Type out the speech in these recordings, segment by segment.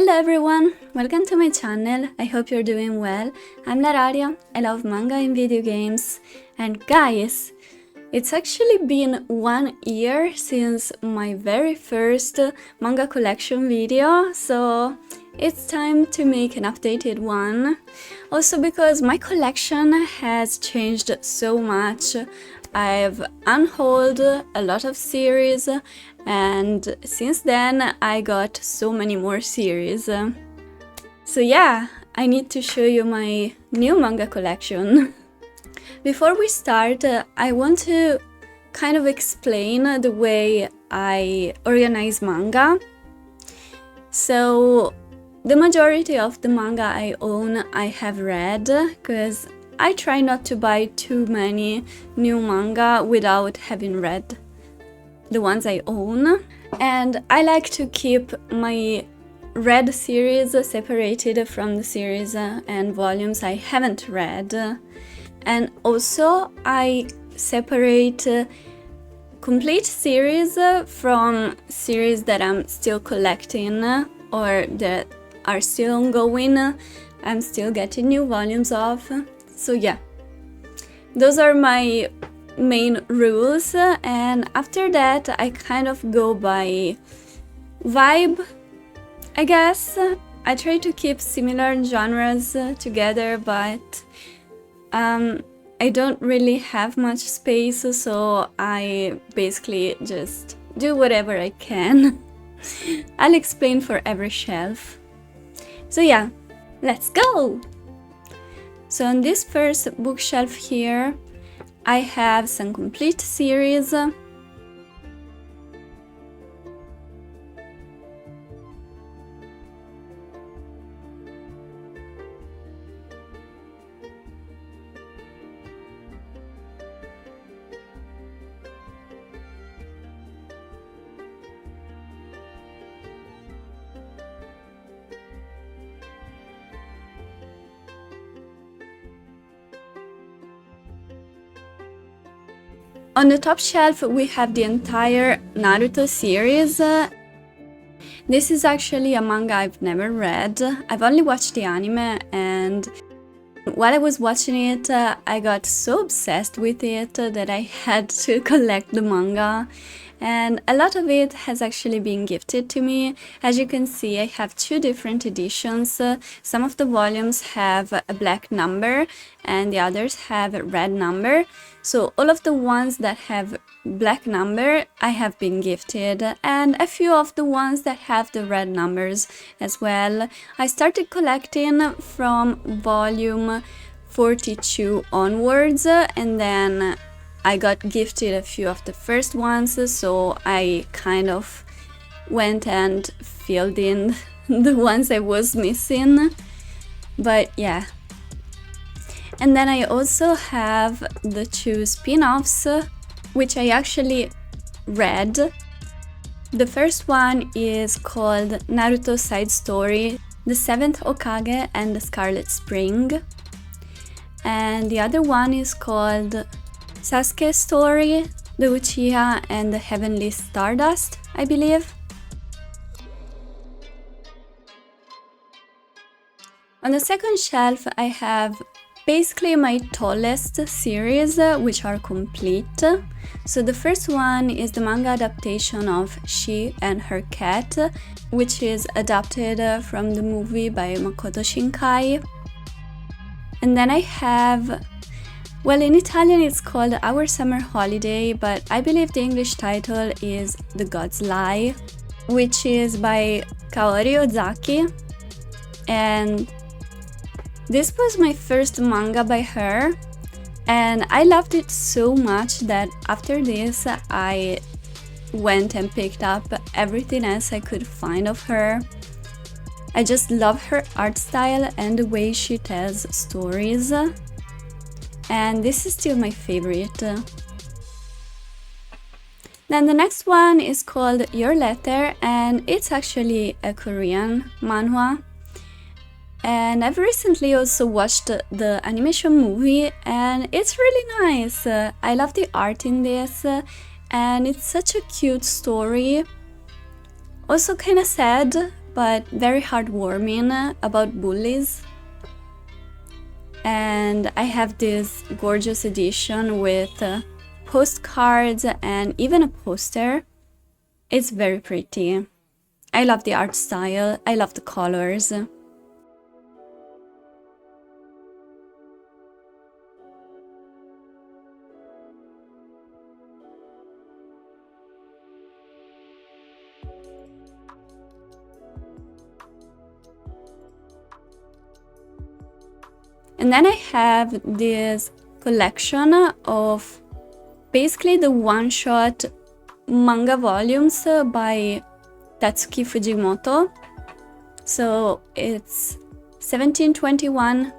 Hello everyone, welcome to my channel. I hope you're doing well. I'm Nararia, I love manga and video games. And guys, it's actually been 1 year since my very first manga collection video, so it's time to make an updated one. Also because my collection has changed so much. I've unhauled a lot of series, and since then I got so many more series. So yeah, I need to show you my new manga collection. Before we start, I want to kind of explain the way I organize manga. So the majority of the manga I own I have read, because I try not to buy too many new manga without having read the ones I own. And I like to keep my read series separated from the series and volumes I haven't read. And also I separate complete series from series that I'm still collecting or that are still ongoing. I'm still getting new volumes of. So yeah, those are my main rules, and after that I kind of go by vibe, I guess. I try to keep similar genres together, but I don't really have much space, so I basically just do whatever I can. I'll explain for every shelf. So yeah, let's go! So on this first bookshelf here, I have some complete series. On the top shelf we have the entire Naruto series. This is actually a manga I've never read. I've only watched the anime, and while I was watching it, I got so obsessed with it that I had to collect the manga. And a lot of it has actually been gifted to me. As you can see, I have 2 different editions. Some of the volumes have a black number and the others have a red number. So all of the ones that have black number I have been gifted, and a few of the ones that have the red numbers as well. I started collecting from volume 42 onwards, and then I got gifted a few of the first ones, so I kind of went and filled in the ones I was missing. But yeah. And then I also have the 2 spin-offs, which I actually read. The first one is called Naruto Side Story, The 7th Hokage and the Scarlet Spring. And the other one is called Sasuke Story, The Uchiha and the Heavenly Stardust, I believe. On the second shelf I have basically my tallest series, which are complete. So the first one is the manga adaptation of She and Her Cat, which is adapted from the movie by Makoto Shinkai. And then I have, well, in Italian it's called Our Summer Holiday, but I believe the English title is The God's Lie, which is by Kaori Ozaki. And this was my first manga by her, and I loved it so much that after this I went and picked up everything else I could find of her. I just love her art style and the way she tells stories, and this is still my favorite. Then the next one is called Your Letter, and it's actually a Korean manhwa. And I've recently also watched the animation movie, and it's really nice. I love the art in this, and it's such a cute story. Also kinda sad but very heartwarming, about bullies. And I have this gorgeous edition with postcards and even a poster. It's very pretty. I love the art style, I love the colors. And then I have this collection of basically the one-shot manga volumes by Tatsuki Fujimoto. So it's 1721,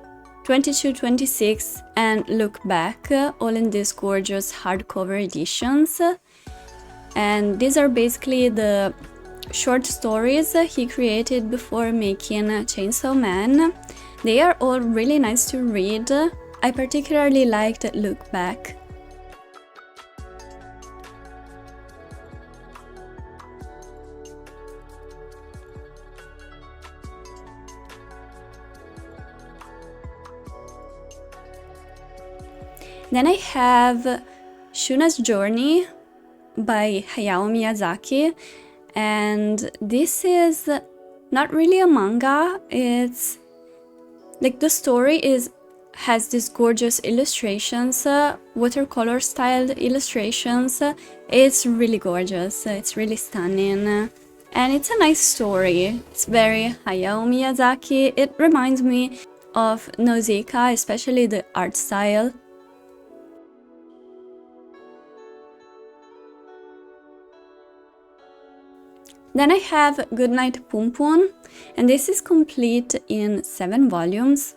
2226, and Look Back, all in these gorgeous hardcover editions. And these are basically the short stories he created before making Chainsaw Man. They are all really nice to read. I particularly liked Look Back. Then I have Shuna's Journey by Hayao Miyazaki, and this is not really a manga. It's like the story has these gorgeous illustrations, watercolor styled illustrations. It's really gorgeous, it's really stunning, and it's a nice story. It's very Hayao Miyazaki. It reminds me of Nausicaa, especially the art style. Then I have Goodnight Poon, and this is complete in 7 volumes,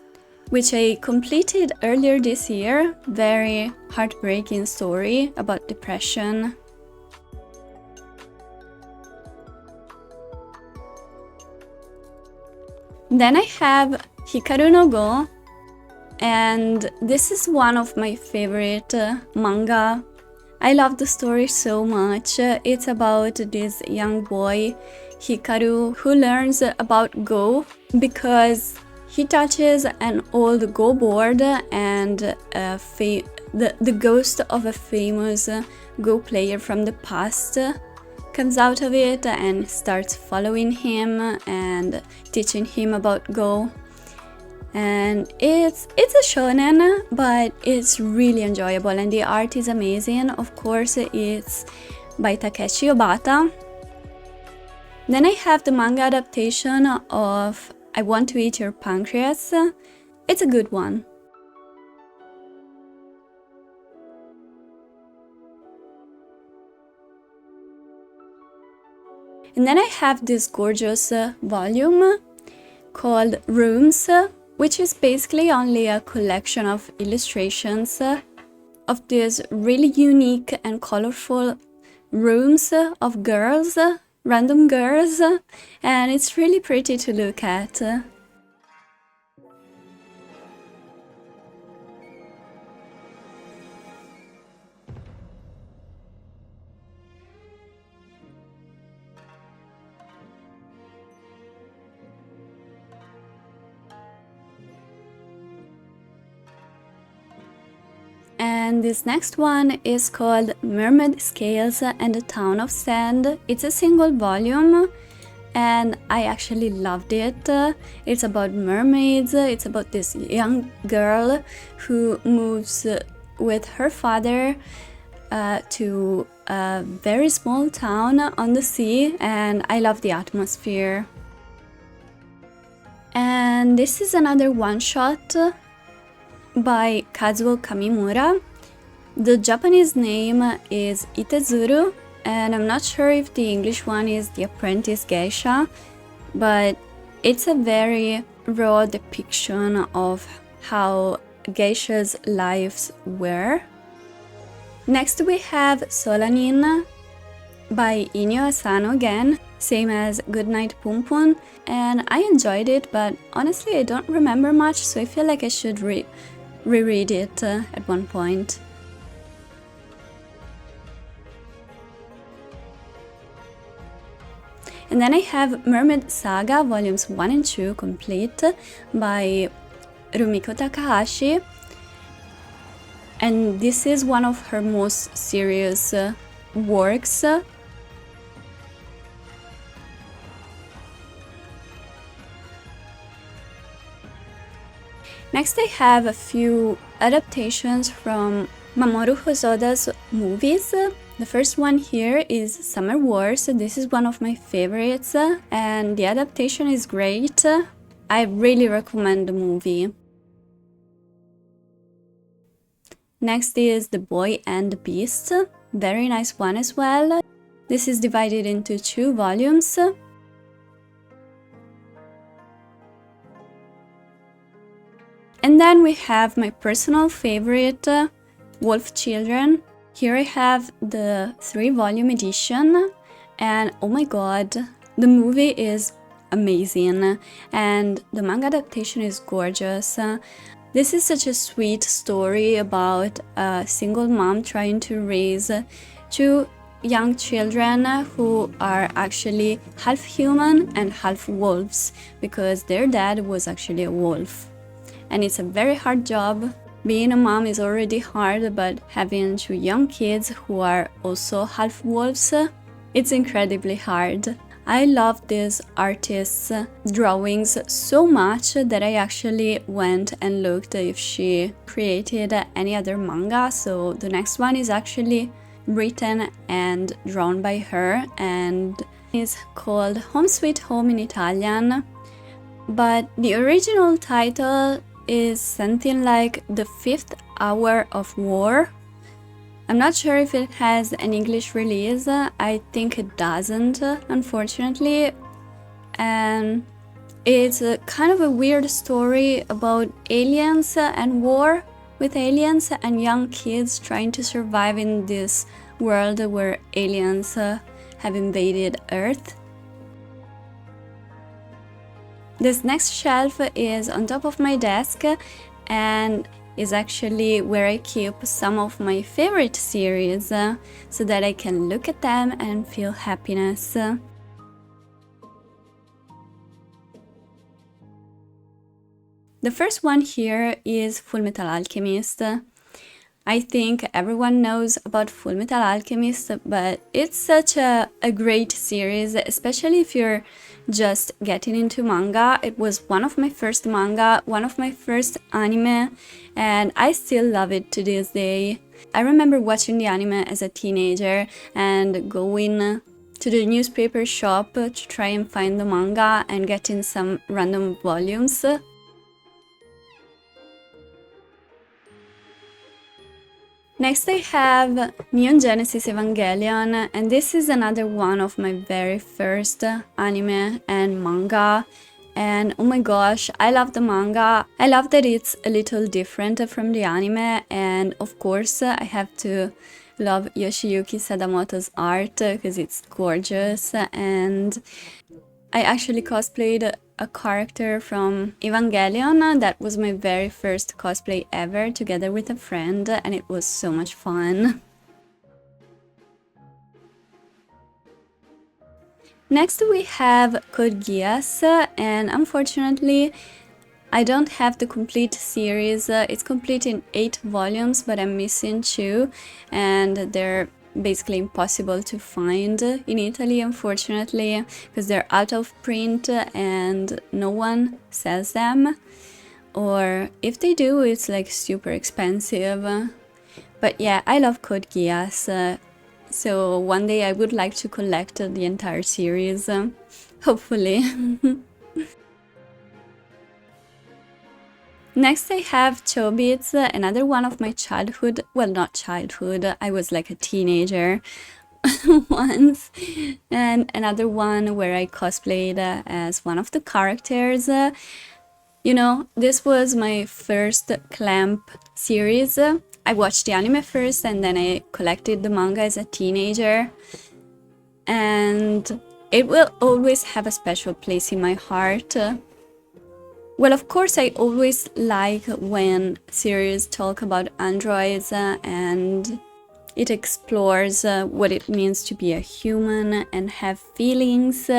which I completed earlier this year. Very heartbreaking story about depression. Then I have Hikaru no Go, and this is one of my favorite manga. I love the story so much. It's about this young boy, Hikaru, who learns about Go because he touches an old Go board, and the ghost of a famous Go player from the past comes out of it and starts following him and teaching him about Go. And it's a shonen, but it's really enjoyable and the art is amazing. Of course, it's by Takeshi Obata. Then I have the manga adaptation of I Want to Eat Your Pancreas. It's a good one. And then I have this gorgeous volume called Rooms, which is basically only a collection of illustrations of these really unique and colorful rooms of girls, random girls, and it's really pretty to look at. And this next one is called Mermaid Scales and the Town of Sand. It's a single volume and I actually loved it. It's about mermaids. It's about this young girl who moves with her father to a very small town on the sea, and I love the atmosphere. And this is another one-shot by Kazuo Kamimura. The Japanese name is Itezuru, and I'm not sure if the English one is The Apprentice Geisha, but it's a very raw depiction of how geishas' lives were. Next we have Solanin by Inyo Asano again, same as Goodnight Poon, and I enjoyed it, but honestly I don't remember much, so I feel like I should reread it at one point. And then I have Mermaid Saga Volumes 1 and 2 complete by Rumiko Takahashi. And this is one of her most serious works. Next I have a few adaptations from Mamoru Hosoda's movies. The first one here is Summer Wars. This is one of my favorites and the adaptation is great. I really recommend the movie. Next is The Boy and the Beast. Very nice one as well. This is divided into 2 volumes. And then we have my personal favorite, Wolf Children. Here I have the 3-volume edition, and oh my god, the movie is amazing, and the manga adaptation is gorgeous. This is such a sweet story about a single mom trying to raise 2 young children who are actually half human and half wolves, because their dad was actually a wolf. And it's a very hard job. Being a mom is already hard, but having 2 young kids who are also half wolves, it's incredibly hard. I love this artist's drawings so much that I actually went and looked if she created any other manga. So the next one is actually written and drawn by her and is called Home Sweet Home in Italian. But the original title is something like The Fifth Hour of War. I'm not sure if it has an English release. I think it doesn't, unfortunately. And it's a kind of a weird story about aliens and war with aliens and young kids trying to survive in this world where aliens have invaded Earth. This next shelf is on top of my desk and is actually where I keep some of my favorite series so that I can look at them and feel happiness. The first one here is Fullmetal Alchemist. I think everyone knows about Fullmetal Alchemist, but it's such a great series, especially if you're just getting into manga. It was one of my first manga, one of my first anime, and I still love it to this day. I remember watching the anime as a teenager and going to the newspaper shop to try and find the manga and getting some random volumes. Next I have Neon Genesis Evangelion, and this is another one of my very first anime and manga. And oh my gosh, I love the manga. I love that it's a little different from the anime, and of course I have to love Yoshiyuki Sadamoto's art because it's gorgeous. And I actually cosplayed a character from Evangelion. That was my very first cosplay ever, together with a friend, and it was so much fun. Next we have Code Geass, and unfortunately I don't have the complete series. It's complete in 8 volumes, but I'm missing 2, and they're basically impossible to find in Italy, unfortunately, because they're out of print and no one sells them, or if they do, it's like super expensive. But yeah, I love Code Geass, so one day I would like to collect the entire series, hopefully. Next I have Chobits, another one of my childhood, well, not childhood, I was like a teenager once, and another one where I cosplayed as one of the characters. You know, this was my first Clamp series. I watched the anime first and then I collected the manga as a teenager, and it will always have a special place in my heart. Well, of course, I always like when series talk about androids and It explores what it means to be a human and have feelings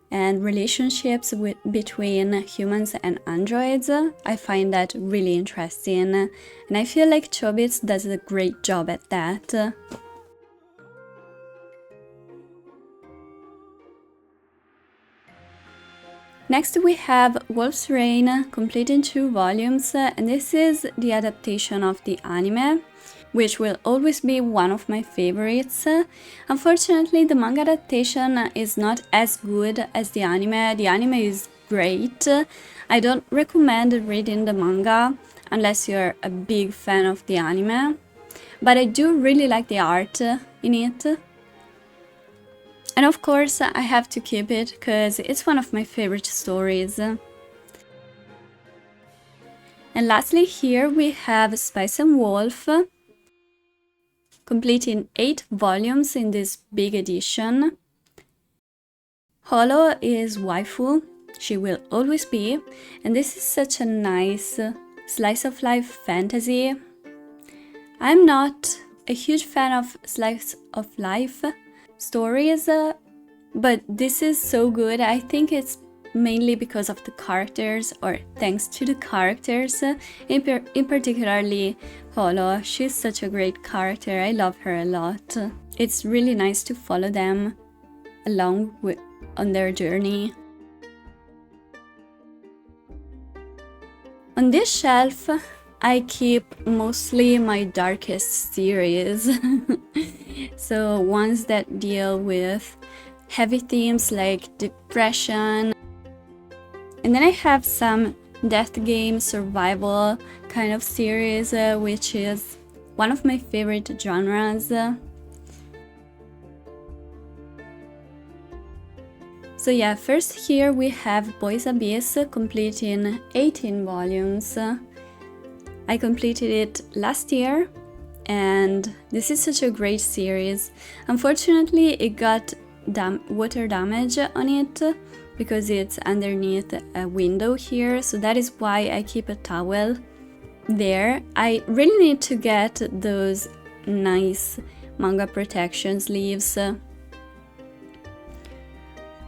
and relationships between humans and androids. I find that really interesting, and I feel like Chobits does a great job at that. Next we have Wolf's Rain, complete in 2 volumes, and this is the adaptation of the anime, which will always be one of my favorites. Unfortunately, the manga adaptation is not as good as the anime. The anime is great. I don't recommend reading the manga unless you're a big fan of the anime, but I do really like the art in it. And of course, I have to keep it because it's one of my favorite stories. And lastly, here we have Spice and Wolf, complete in 8 volumes in this big edition. Holo is waifu, she will always be, and this is such a nice slice of life fantasy. I'm not a huge fan of slice of life stories, but this is so good. I think it's mainly because of the characters, or thanks to the characters, in particularly Holo. She's such a great character, I love her a lot. It's really nice to follow them along on their journey. On this shelf, I keep mostly my darkest series, so ones that deal with heavy themes like depression. And then I have some death game survival kind of series, which is one of my favorite genres. So yeah, first here we have Boys Abyss, complete in 18 volumes. I completed it last year, and this is such a great series. Unfortunately, it got water damage on it because it's underneath a window here, so that is why I keep a towel there. I really need to get those nice manga protection sleeves.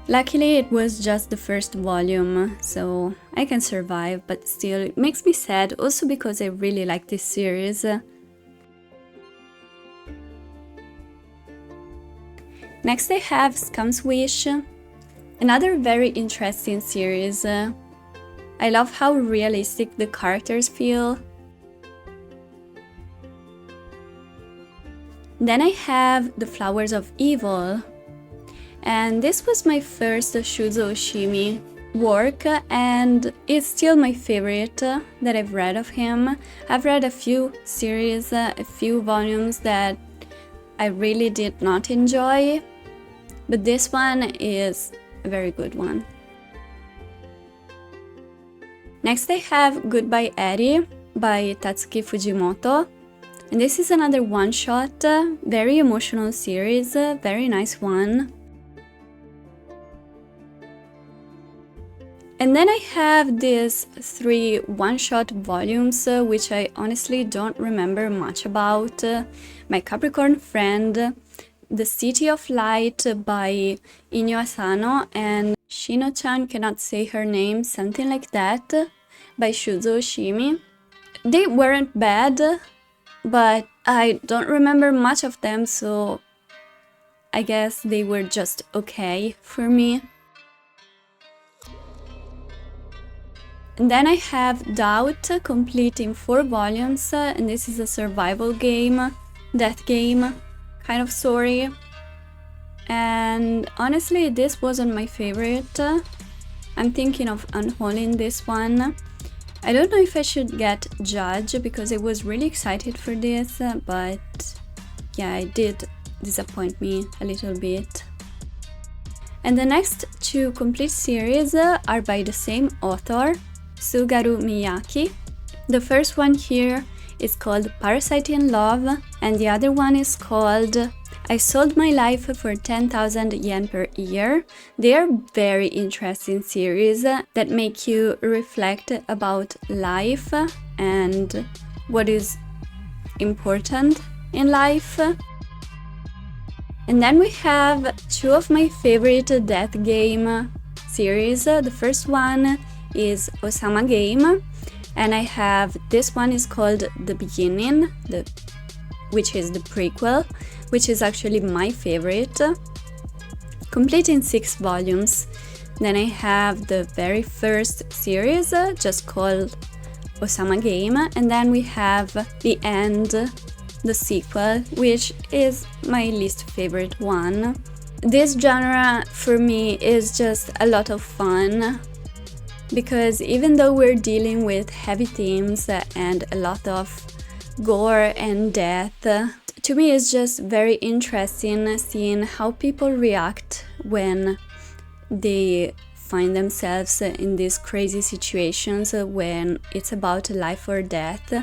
Luckily, it was just the first volume, so I can survive, but still, it makes me sad, also because I really like this series. Next I have Scum's Wish, another very interesting series. I love how realistic the characters feel. Then I have The Flowers of Evil, and this was my first Shuzo Oshimi work, and it's still my favorite that I've read of him. I've read a few series, a few volumes that I really did not enjoy, but this one is a very good one. Next I have Goodbye Eddie by Tatsuki Fujimoto, and this is another one-shot, very emotional series, very nice one. And then I have these 3 one-shot volumes, which I honestly don't remember much about. My Capricorn Friend, The City of Light by Inyo Asano, and Shino-chan Cannot Say Her Name, something like that, by Shuzo Oshimi. They weren't bad, but I don't remember much of them, so I guess they were just okay for me. And then I have Doubt, complete in 4 volumes, and this is a survival game, death game kind of story. And honestly, this wasn't my favorite. I'm thinking of unhauling this one. I don't know if I should get Judge because I was really excited for this, but yeah, it did disappoint me a little bit. And the next 2 complete series are by the same author, Sugaru Miyake. The first one here is called Parasite in Love, and the other one is called I Sold My Life for 10,000 yen per year. They are very interesting series that make you reflect about life and what is important in life. And then we have two of my favorite death game series. The first one is Osama Game, and I have this one is called The Beginning, which is the prequel, which is actually my favorite, complete in 6 volumes. Then I have the very first series, just called Osama Game, and then we have The End, the sequel, which is my least favorite one. This genre for me is just a lot of fun, because even though we're dealing with heavy themes and a lot of gore and death, to me it's just very interesting seeing how people react when they find themselves in these crazy situations, when it's about life or death,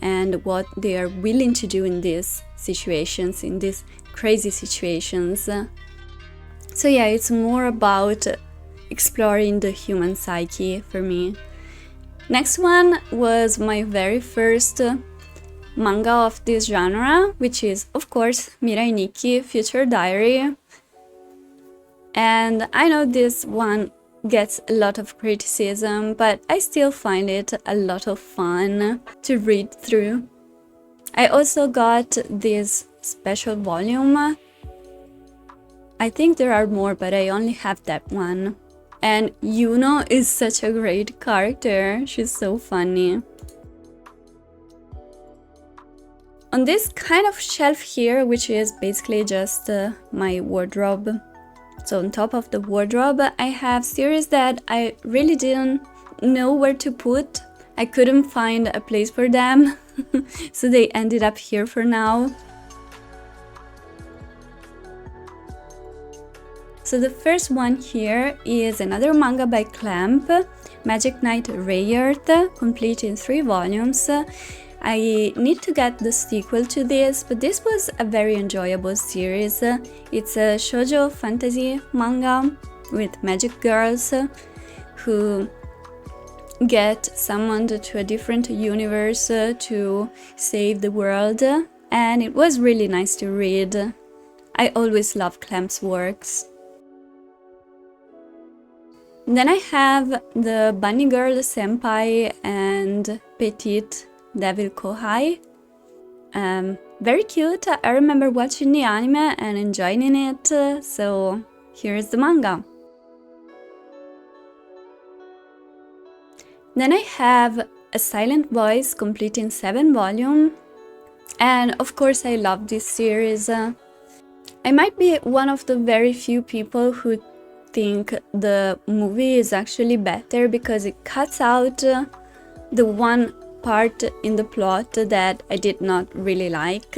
and what they are willing to do in these situations, in these crazy situations. So yeah, it's more about exploring the human psyche for me. Next one was my very first manga of this genre, which is of course Mirai Nikki Future Diary. And I know this one gets a lot of criticism, but I still find it a lot of fun to read through. I also got this special volume. I think there are more, but I only have that one. And Yuno is such a great character. She's so funny. On this kind of shelf here, which is basically just my wardrobe. So on top of the wardrobe, I have series that I really didn't know where to put. I couldn't find a place for them, so they ended up here for now. So the first one here is another manga by Clamp, Magic Knight Rayearth, complete in 3 volumes. I need to get the sequel to this, but this was a very enjoyable series. It's a shoujo fantasy manga with magic girls who get summoned to a different universe to save the world, and it was really nice to read. I always love Clamp's works. Then I have the Bunny Girl Senpai and Petite Devil Kohai. Very cute. I remember watching the anime and enjoying it, so here is the manga. Then I have A Silent Voice, complete in 7 volumes, and of course I love this series. I might be one of the very few people who think the movie is actually better because it cuts out the one part in the plot that I did not really like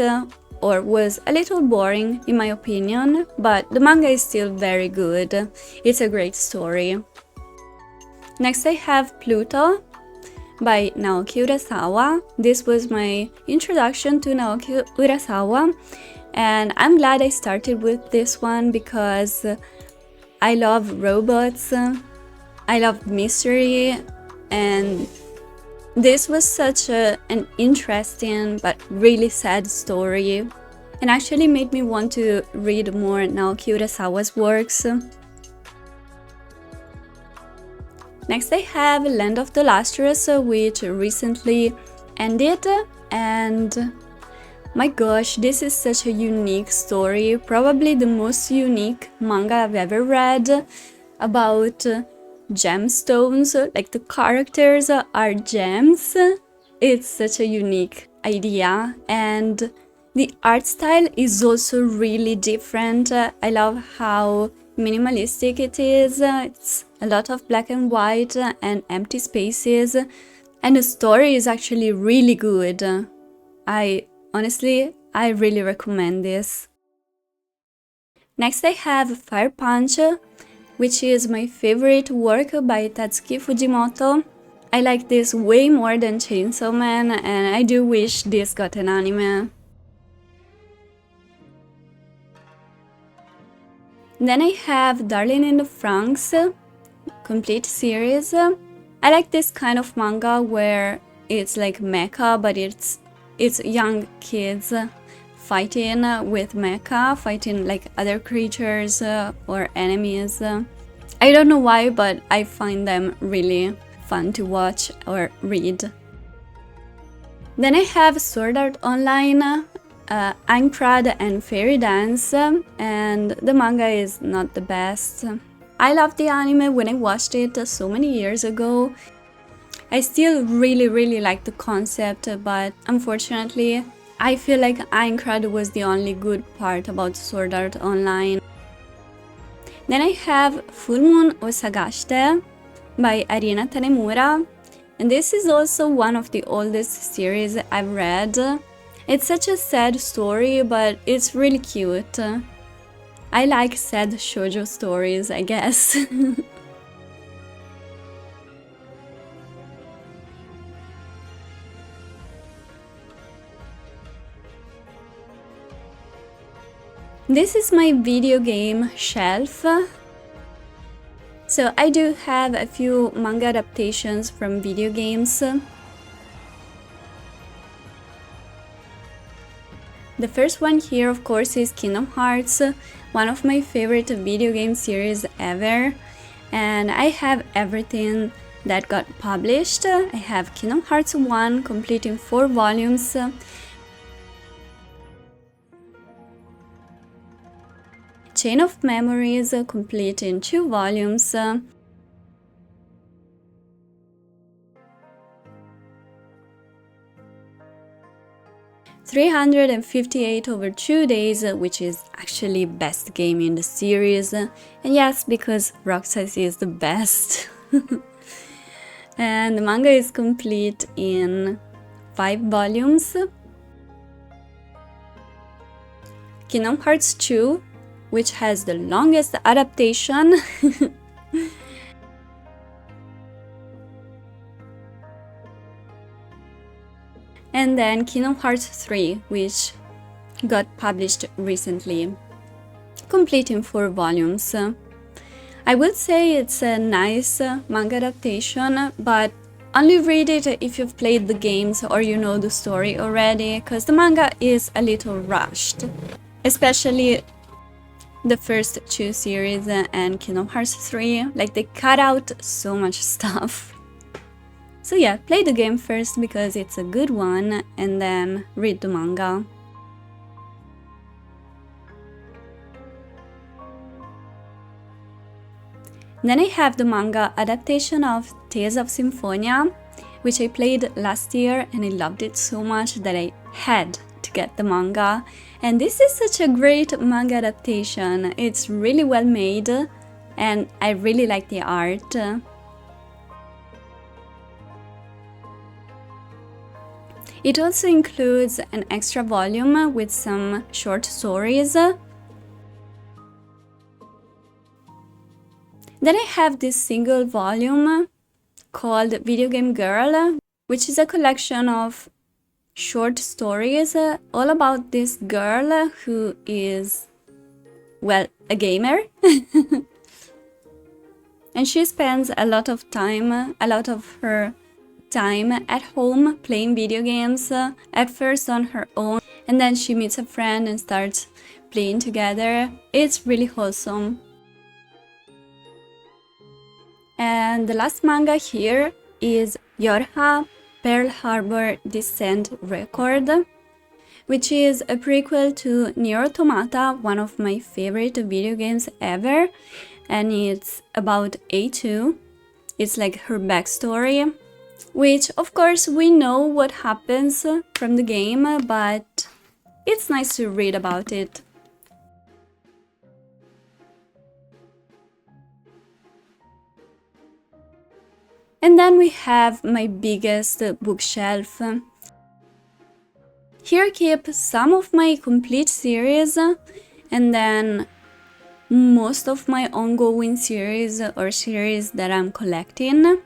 or was a little boring in my opinion, but the manga is still very good. It's a great story. Next I have Pluto by Naoki Urasawa. This was my introduction to Naoki Urasawa, and I'm glad I started with this one because I love robots, I love mystery, and this was such an interesting but really sad story, and actually made me want to read more Naoki Urasawa's works. Next I have Land of the Lustrous, which recently ended, and my gosh, this is such a unique story, probably the most unique manga I've ever read, about gemstones, like the characters are gems. It's such a unique idea, and the art style is also really different. I love how minimalistic it is. It's a lot of black and white and empty spaces, and the story is actually really good. Honestly, I really recommend this. Next I have Fire Punch, which is my favorite work by Tatsuki Fujimoto. I like this way more than Chainsaw Man, and I do wish this got an anime. Then I have Darling in the Franxx, complete series. I like this kind of manga where it's like mecha, but it's young kids fighting with mecha, fighting like other creatures or enemies. I don't know why, but I find them really fun to watch or read. Then I have Sword Art Online, Unread and Fairy Dance, and the manga is not the best. I loved the anime when I watched it so many years ago. I still really like the concept, but unfortunately, I feel like Unread was the only good part about Sword Art Online. Then I have Full Moon Osagashite by Arina Tanemura, and this is also one of the oldest series I've read. It's such a sad story, but it's really cute. I like sad shoujo stories, I guess. This is my video game shelf. So I do have a few manga adaptations from video games. The first one here, of course, is Kingdom Hearts, one of my favorite video game series ever. And I have everything that got published. I have Kingdom Hearts 1, complete in 4 volumes. Chain of Memories, complete in 2 volumes. 358 over 2 days, which is actually best game in the series. And yes, because Roxas is the best. And the manga is complete in 5 volumes. Kingdom Hearts 2, which has the longest adaptation. And then Kingdom Hearts 3, which got published recently, complete in 4 volumes. I would say it's a nice manga adaptation, but only read it if you've played the games or you know the story already, because the manga is a little rushed, especially the first 2 series and Kingdom Hearts 3, like they cut out so much stuff. So yeah, play the game first because it's a good one, and then read the manga. Then I have the manga adaptation of Tales of Symphonia, which I played last year and I loved it so much that I had to get the manga. And this is such a great manga adaptation. It's really well made and I really like the art. It also includes an extra volume with some short stories. Then I have this single volume called Video Game Girl, which is a collection of short stories all about this girl who is, well, a gamer. And she spends a lot of her time at home playing video games, at first on her own, and then she meets a friend and starts playing together. It's really wholesome. And the last manga here is Yorha Pearl Harbor Descent Record, which is a prequel to Nier Automata, one of my favorite video games ever, and it's about A2. It's like her backstory, which of course we know what happens from the game, but it's nice to read about it. And then we have my biggest bookshelf. Here I keep some of my complete series and then most of my ongoing series or series that I'm collecting.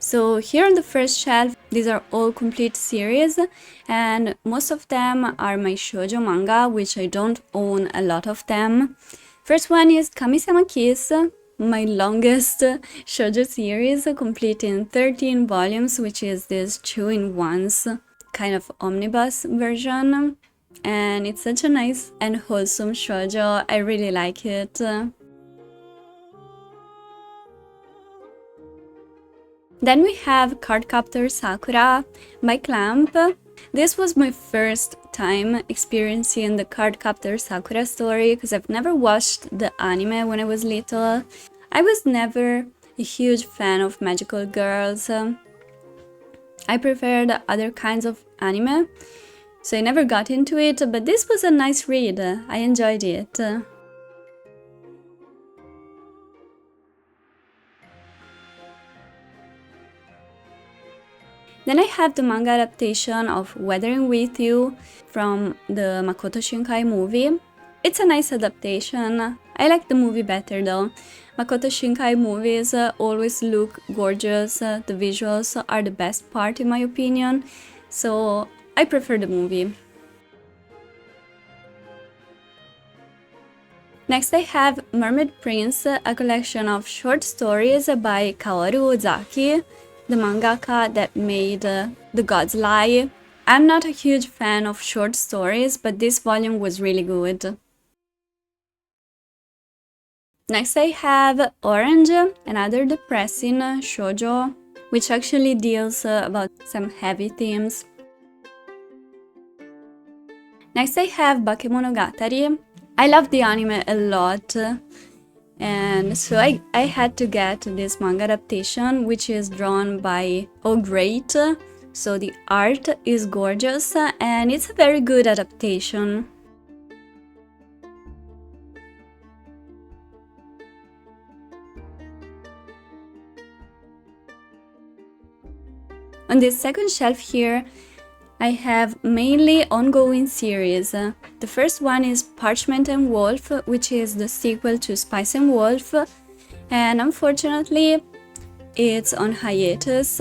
So here on the first shelf, these are all complete series, and most of them are my shoujo manga, which I don't own a lot of them. First one is Kami-sama Kiss, my longest shoujo series, complete in 13 volumes, which is this 2-in-1s kind of omnibus version. And it's such a nice and wholesome shoujo. I really like it. Then we have Cardcaptor Sakura by Clamp. This was my first time experiencing the Cardcaptor Sakura story because I've never watched the anime when I was little. I was never a huge fan of magical girls. I preferred other kinds of anime, so I never got into it, but this was a nice read. I enjoyed it. Then I have the manga adaptation of Weathering With You from the Makoto Shinkai movie. It's a nice adaptation. I like the movie better though. Makoto Shinkai movies always look gorgeous. The visuals are the best part in my opinion, so I prefer the movie. Next I have Mermaid Prince, a collection of short stories by Kaoru Ozaki, the mangaka that made The God's Lie. I'm not a huge fan of short stories, but this volume was really good. Next I have Orange, another depressing shoujo, which actually deals about some heavy themes. Next I have Bakemonogatari. I love the anime a lot, and so I had to get this manga adaptation, which is drawn by Oh Great. So the art is gorgeous and it's a very good adaptation. On this second shelf here, I have mainly ongoing series. The first one is Parchment and Wolf, which is the sequel to Spice and Wolf, and unfortunately it's on hiatus.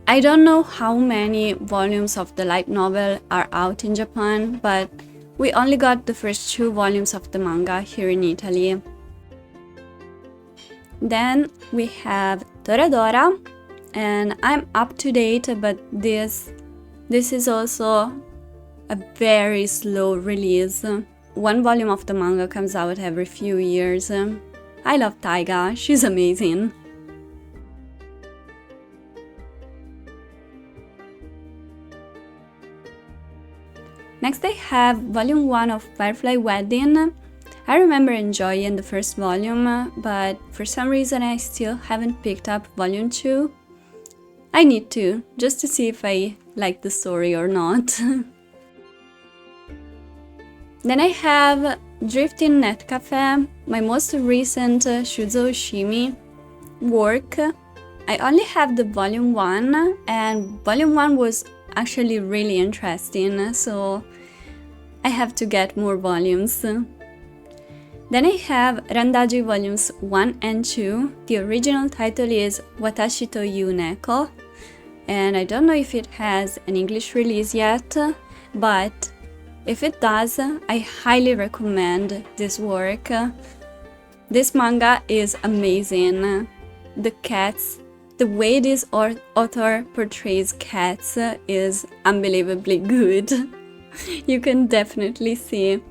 I don't know how many volumes of the light novel are out in Japan, but we only got the first 2 volumes of the manga here in Italy. Then we have Toradora, and I'm up to date, but this is also a very slow release. 1 volume of the manga comes out every few years. I love Taiga, she's amazing. Next I have volume 1 of Firefly Wedding. I remember enjoying the first volume, but for some reason I still haven't picked up volume 2. I need to, just to see if I like the story or not. Then I have Drifting Net Cafe, my most recent Shuzo Oshimi work. I only have the volume 1, and volume 1 was actually really interesting, so I have to get more volumes. Then I have Randaji volumes 1 and 2. The original title is Watashi to You Neko, and I don't know if it has an English release yet, but if it does, I highly recommend this work. This manga is amazing. The cats, the way this author portrays cats is unbelievably good. You can definitely see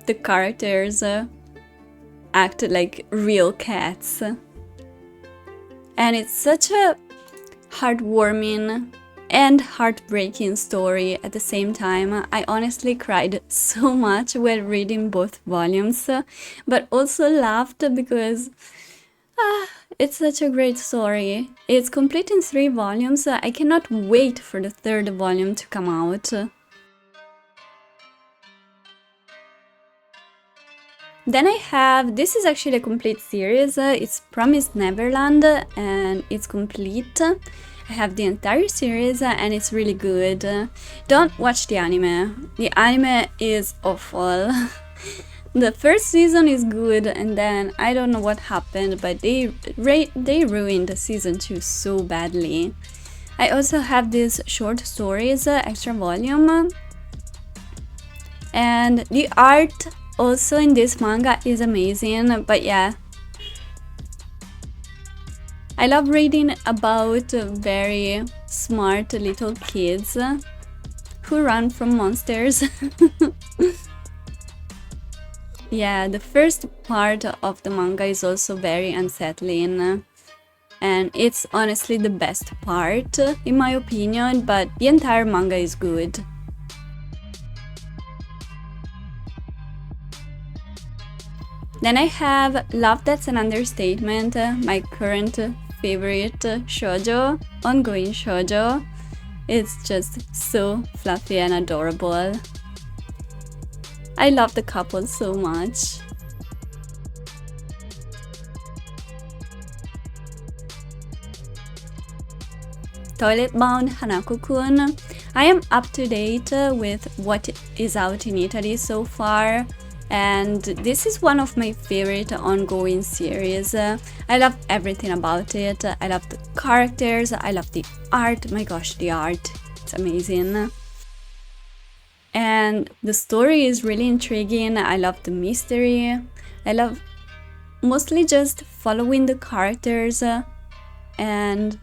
the characters act like real cats. And it's such a heartwarming and heartbreaking story at the same time. I honestly cried so much while reading both volumes, but also laughed because it's such a great story. It's complete in 3 volumes. I cannot wait for the 3rd volume to come out. Then I have, this is actually a complete series, it's Promised Neverland, and it's complete. I have the entire series and it's really good. Don't watch the anime. The anime is awful. The first season is good, and then I don't know what happened, but they ruined season 2 so badly. I also have these short stories, extra volume, and the art also in this manga is amazing, but yeah. I love reading about very smart little kids who run from monsters. Yeah, the first part of the manga is also very unsettling, and it's honestly the best part, in my opinion, but the entire manga is good. Then I have Love That's an Understatement, my current favorite shoujo, ongoing shoujo. It's just so fluffy and adorable. I love the couple so much. Toilet Bound Hanako-kun. I am up to date with what is out in Italy so far, and this is one of my favorite ongoing series. I love everything about it. I love the characters, I love the art. My gosh, the art, it's amazing. And the story is really intriguing. I love the mystery. I love mostly just following the characters, and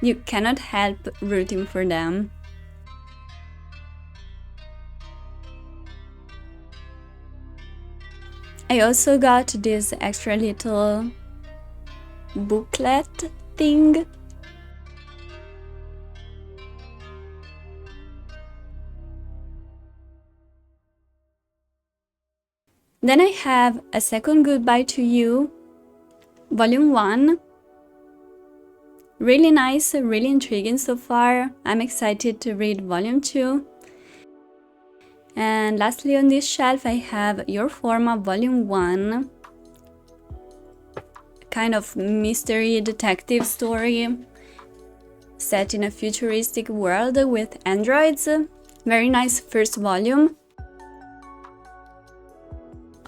you cannot help rooting for them. I also got this extra little booklet thing. Then I have A Second Goodbye to You, Volume 1. Really nice, really intriguing so far. I'm excited to read Volume 2. And lastly on this shelf I have Your Forma Volume 1. Kind of mystery detective story set in a futuristic world with androids. Very nice first volume.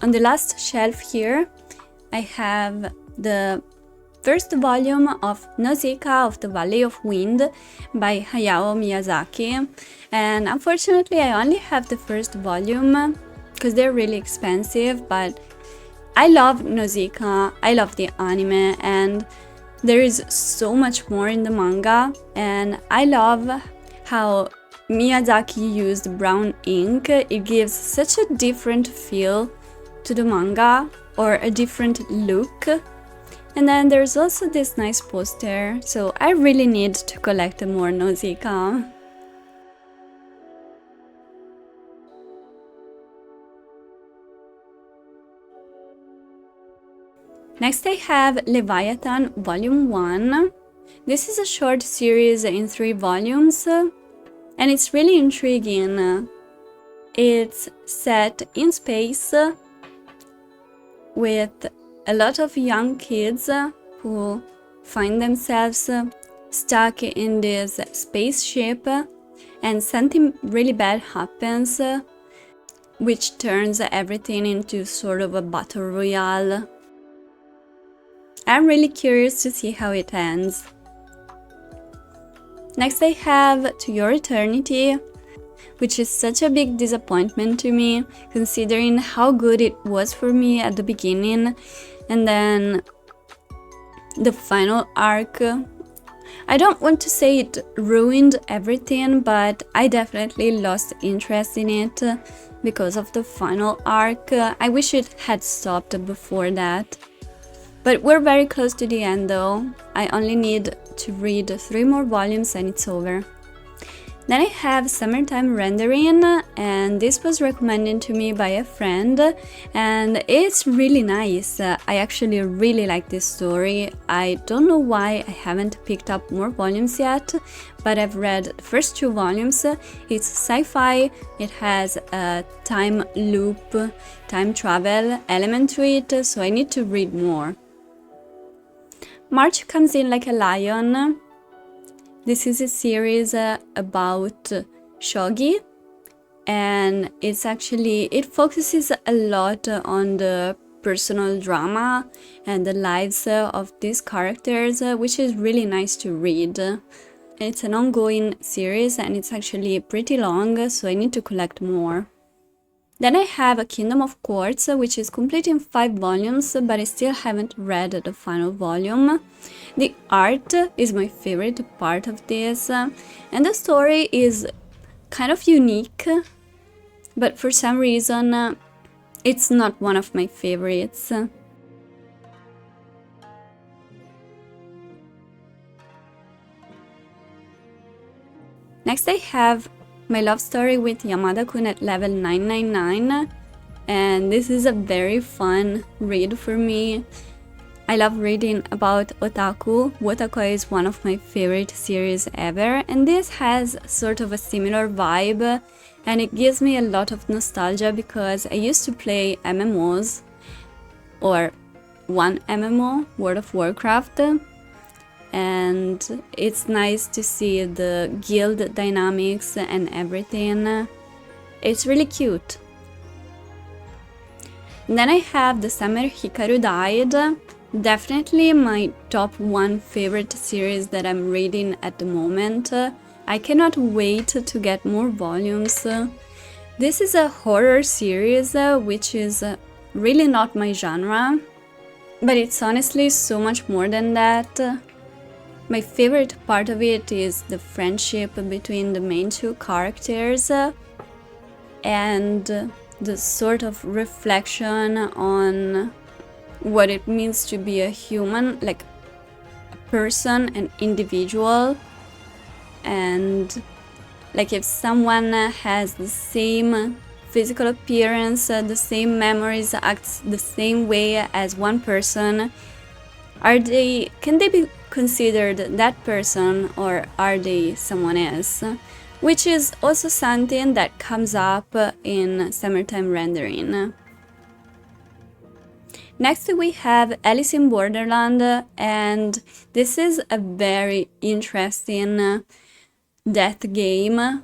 On the last shelf here, I have the first volume of Nausicaa of the Valley of Wind by Hayao Miyazaki. And unfortunately, I only have the first volume because they're really expensive, but I love Nausicaa, I love the anime, and there is so much more in the manga, and I love how Miyazaki used brown ink. It gives such a different feel to the manga, or a different look. And then there's also this nice poster, so I really need to collect more Nausicaa. Next I have Leviathan Volume 1. This is a short series in 3 volumes, and it's really intriguing. It's set in space with a lot of young kids who find themselves stuck in this spaceship, and something really bad happens, which turns everything into sort of a battle royale. I'm really curious to see how it ends. Next I have To Your Eternity, which is such a big disappointment to me, considering how good it was for me at the beginning, and then the final arc. I don't want to say it ruined everything, but I definitely lost interest in it because of the final arc. I wish it had stopped before that. But we're very close to the end though. I only need to read 3 more volumes and it's over. Then I have Summertime Rendering, and this was recommended to me by a friend, and it's really nice. I actually really like this story. I don't know why I haven't picked up more volumes yet, but I've read the first 2 volumes. It's sci-fi, it has a time loop, time travel element to it, so I need to read more. March Comes In Like a Lion. This is a series about shogi, and it focuses a lot on the personal drama and the lives of these characters, which is really nice to read. It's an ongoing series and it's actually pretty long, so I need to collect more. Then I have A Kingdom of Quartz, which is complete in 5 volumes, but I still haven't read the final volume. The art is my favorite part of this, and the story is kind of unique, but for some reason it's not one of my favorites. Next I have My Love Story with Yamada-kun at level 999, and this is a very fun read for me. I love reading about otaku. Wotakoi is one of my favorite series ever, and this has sort of a similar vibe, and it gives me a lot of nostalgia because I used to play MMOs, or one MMO, World of Warcraft, and it's nice to see the guild dynamics and everything. It's really cute. And then I have The Summer Hikaru Died, definitely my top 1 favorite series that I'm reading at the moment. I cannot wait to get more volumes. This is a horror series, which is really not my genre, but it's honestly so much more than that. My favorite part of it is the friendship between the main 2 characters and the sort of reflection on what it means to be a human, like a person, an individual, and like if someone has the same physical appearance, the same memories, acts the same way as one person, can they be considered that person, or are they someone else? Which is also something that comes up in Summertime Rendering. Next we have Alice in Borderland, and this is a very interesting death game.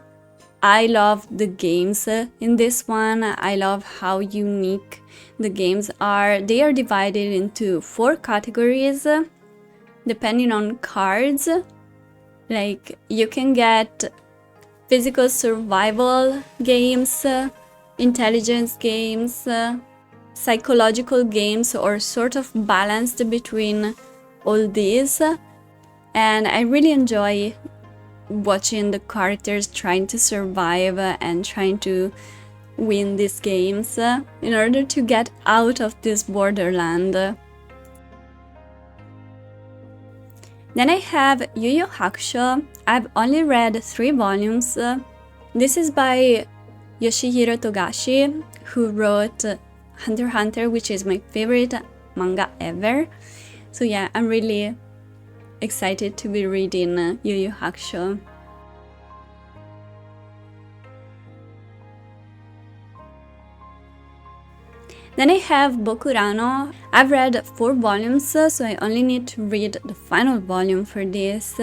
I love the games in this one. I love how unique the games are. They are divided into 4 categories depending on cards. Like, you can get physical survival games, intelligence games, psychological games, or sort of balanced between all these. And I really enjoy watching the characters trying to survive and trying to win these games in order to get out of this borderland. Then I have Yu Yu Hakusho. I've only read 3 volumes. This is by Yoshihiro Togashi, who wrote Hunter x Hunter, which is my favorite manga ever. So yeah, I'm really excited to be reading Yu Yu Hakusho. Then I have Bokurano. I've read 4 volumes, so I only need to read the final volume for this.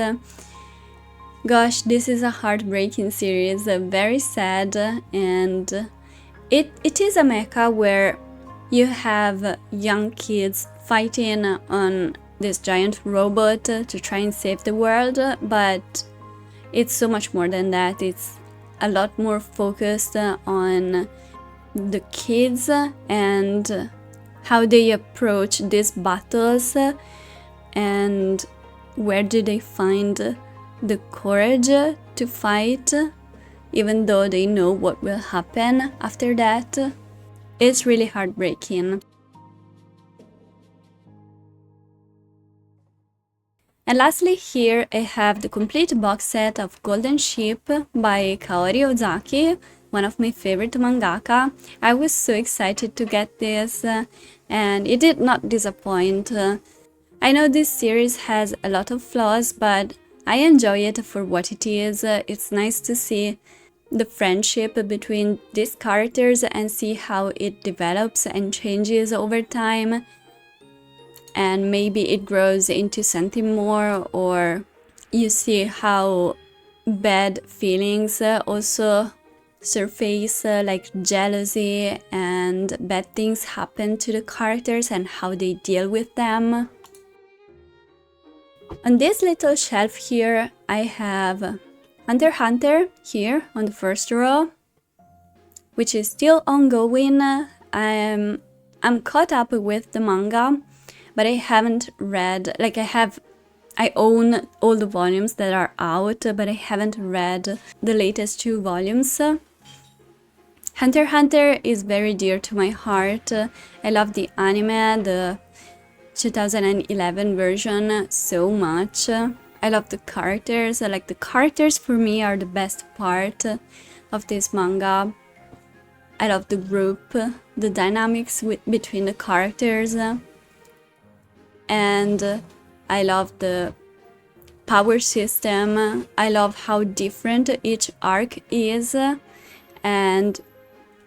Gosh, this is a heartbreaking series, very sad, and it is a mecha where you have young kids fighting on this giant robot to try and save the world, but it's so much more than that. It's a lot more focused on the kids and how they approach these battles and where do they find the courage to fight even though they know what will happen after that. It's really heartbreaking. And lastly, here I have the complete box set of Golden Ship by Kaori Ozaki, one of my favorite mangaka. I was so excited to get this, and it did not disappoint. I know this series has a lot of flaws, but I enjoy it for what it is. It's nice to see the friendship between these characters and see how it develops and changes over time. And maybe it grows into something more, or you see how bad feelings also surface like jealousy and bad things happen to the characters and how they deal with them. On this little shelf here, I have Hunter x Hunter here on the first row, which is still ongoing. I'm caught up with the manga, but I haven't read, like I own all the volumes that are out, but I haven't read the latest 2 volumes. Hunter x Hunter is very dear to my heart. I love the anime, the 2011 version so much. I love the characters. Like the characters for me are the best part of this manga. I love the group, the dynamics between the characters, and I love the power system. I love how different each arc is, and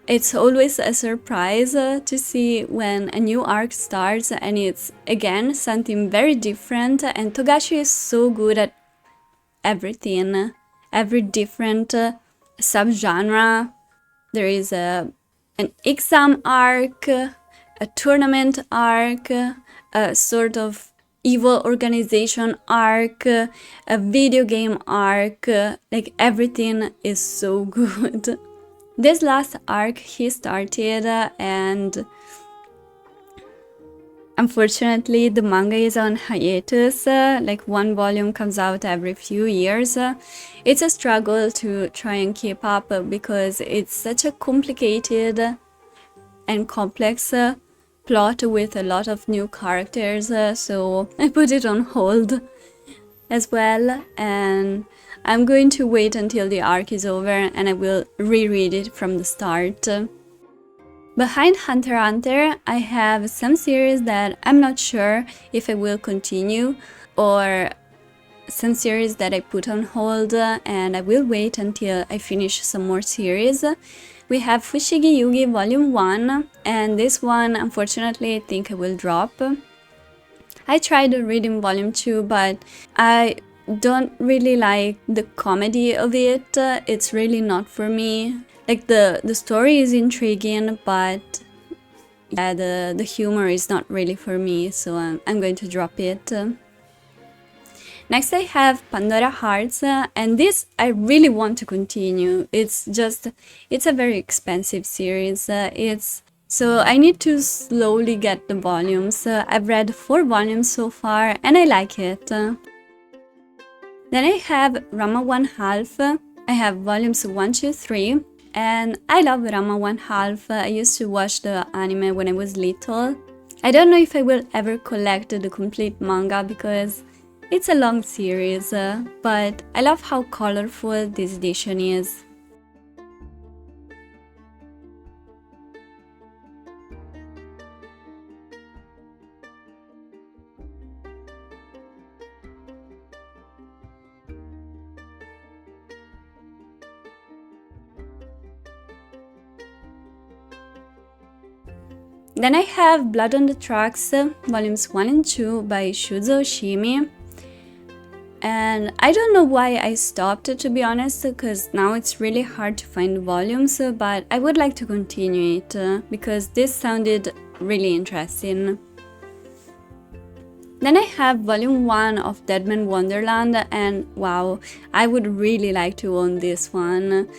it's always a surprise to see when a new arc starts and it's again something very different, and Togashi is so good at everything, every different subgenre. There is an exam arc, a tournament arc, a sort of evil organization arc, a video game arc, like everything is so good. This last arc he started and unfortunately the manga is on hiatus, like 1 volume comes out every few years. It's a struggle to try and keep up because it's such a complicated and complex plot with a lot of new characters, so I put it on hold as well, and I'm going to wait until the arc is over and I will reread it from the start. Behind Hunter x Hunter, I have some series that I'm not sure if I will continue, or some series that I put on hold and I will wait until I finish some more series. We have Fushigi Yugi Volume 1, and this one, unfortunately, I think I will drop. I tried reading Volume 2, but I don't really like the comedy of it. It's really not for me. Like the story is intriguing, but yeah, the humor is not really for me, so I'm going to drop it. Next I have Pandora Hearts, and this I really want to continue. It's a very expensive series. So I need to slowly get the volumes. I've read 4 volumes so far and I like it. Then I have Rama 1/2. I have volumes 1, 2, 3, and I love Rama 1/2. I used to watch the anime when I was little. I don't know if I will ever collect the complete manga because it's a long series, but I love how colorful this edition is. Then I have Blood on the Tracks, volumes 1 and 2 by Shuzo Oshimi. And I don't know why I stopped, to be honest, because now it's really hard to find volumes, but I would like to continue it because this sounded really interesting. Then I have volume 1 of Deadman Wonderland, and wow, I would really like to own this one.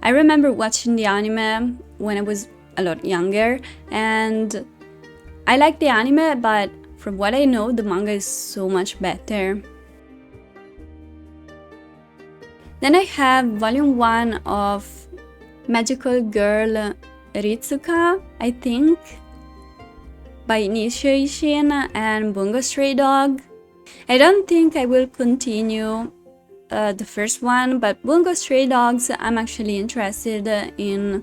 I remember watching the anime when I was a lot younger, and I like the anime, but from what I know, the manga is so much better. Then I have volume 1 of Magical Girl Ritsuka, I think, by Nishio Ishin and Bungo Stray Dog. I don't think I will continue the first one, but Bungo Stray Dogs, I'm actually interested in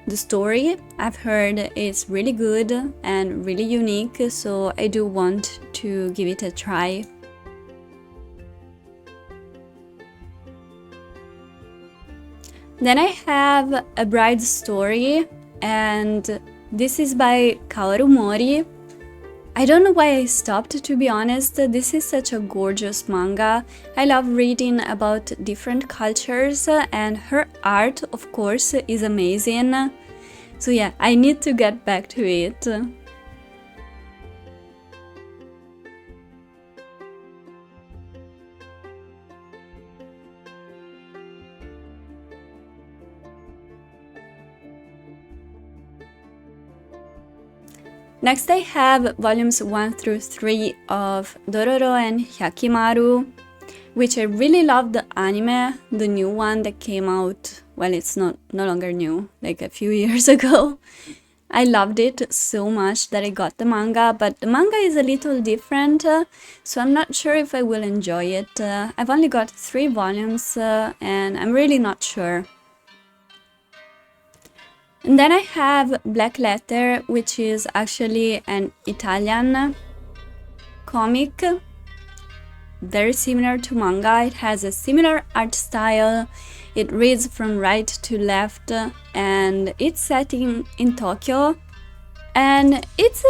the story. I've heard it's really good and really unique, so I do want to give it a try. Then I have A Bride's Story, and this is by Kaoru Mori. I don't know why I stopped, to be honest. This is such a gorgeous manga. I love reading about different cultures, and her art, of course, is amazing. So yeah, I need to get back to it. Next I have volumes 1 through 3 of Dororo and Hyakimaru, which I really love the anime, the new one that came out, well, it's no longer new, like a few years ago. I loved it so much that I got the manga, but the manga is a little different, so I'm not sure if I will enjoy it. I've only got 3 volumes, and I'm really not sure. And then I have Black Letter, which is actually an Italian comic, very similar to manga. It has a similar art style, it reads from right to left, and it's set in Tokyo. And it's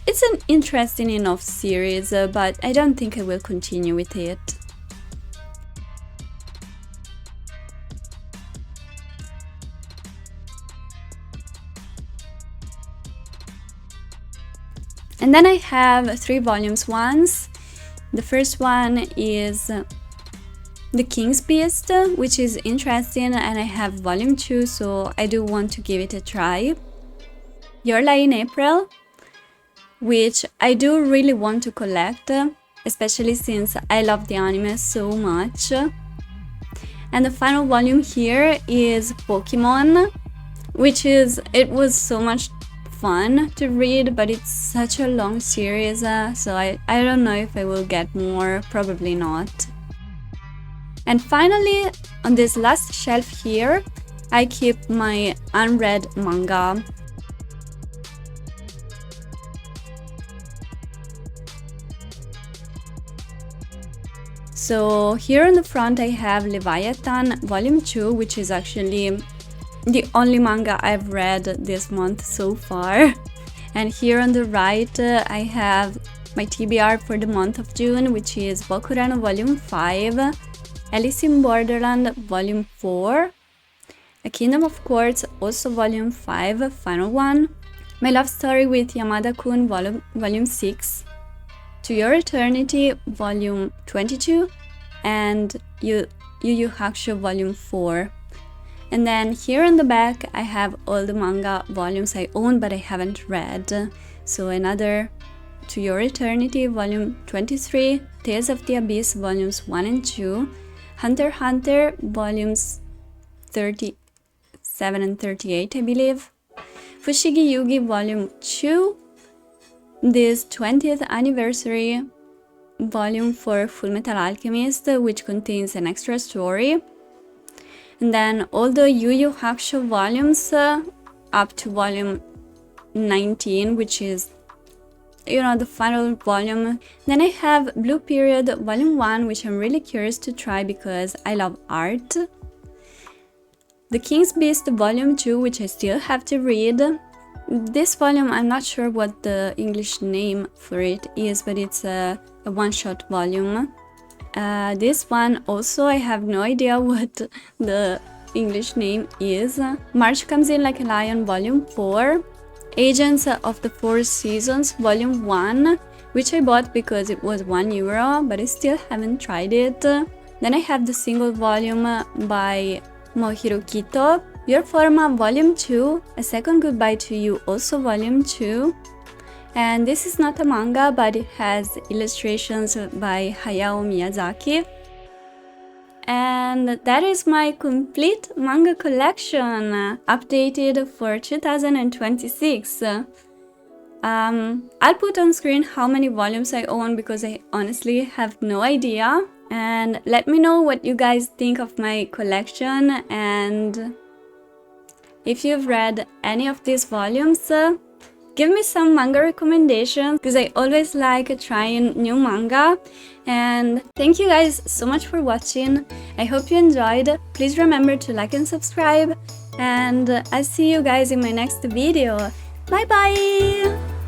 an interesting enough series, but I don't think I will continue with it. And then I have 3 volumes once. The first one is The King's Beast, which is interesting, and I have volume 2, so I do want to give it a try. Your Lie in April, which I do really want to collect, especially since I love the anime so much. And the final volume here is Pokemon, which it was so much fun to read, but it's such a long series, so I don't know if I will get more, probably not. And finally, on this last shelf here, I keep my unread manga. So here on the front I have Leviathan Volume 2, which is actually the only manga I've read this month so far. And here on the right I have my TBR for the month of June, which is Bokurano Volume 5, Alice in Borderland Volume 4, A Kingdom of Quartz also Volume 5, final one, My Love Story with Yamada-kun Volume 6, To Your Eternity Volume 22, and Yu Yu Hakusho Volume 4. And then here on the back I have all the manga volumes I own but I haven't read. So another To Your Eternity Volume 23, Tales of the Abyss Volumes 1 and 2, Hunter x Hunter Volumes 37 and 38 I believe, Fushigi Yugi Volume 2, this 20th anniversary volume for Fullmetal Alchemist, which contains an extra story. And then all the Yu Yu Hakusho volumes up to volume 19, which is, the final volume. Then I have Blue Period Volume 1, which I'm really curious to try because I love art. The King's Beast Volume 2, which I still have to read. This volume, I'm not sure what the English name for it is, but it's a one-shot volume. This one also, I have no idea what the English name is. March Comes In Like a Lion Volume 4, Agents of the Four Seasons Volume 1, which I bought because it was €1, but I still haven't tried it. Then I have the single volume by Mohiro Kito, Your Forma Volume 2, A Second Goodbye to You also Volume 2. And this is not a manga, but it has illustrations by Hayao Miyazaki. And that is my complete manga collection, updated for 2026. I'll put on screen how many volumes I own because I honestly have no idea. And let me know what you guys think of my collection, and if you've read any of these volumes, give me some manga recommendations because I always like trying new manga. And thank you guys so much for watching. I hope you enjoyed. Please remember to like and subscribe, and I'll see you guys in my next video. Bye bye!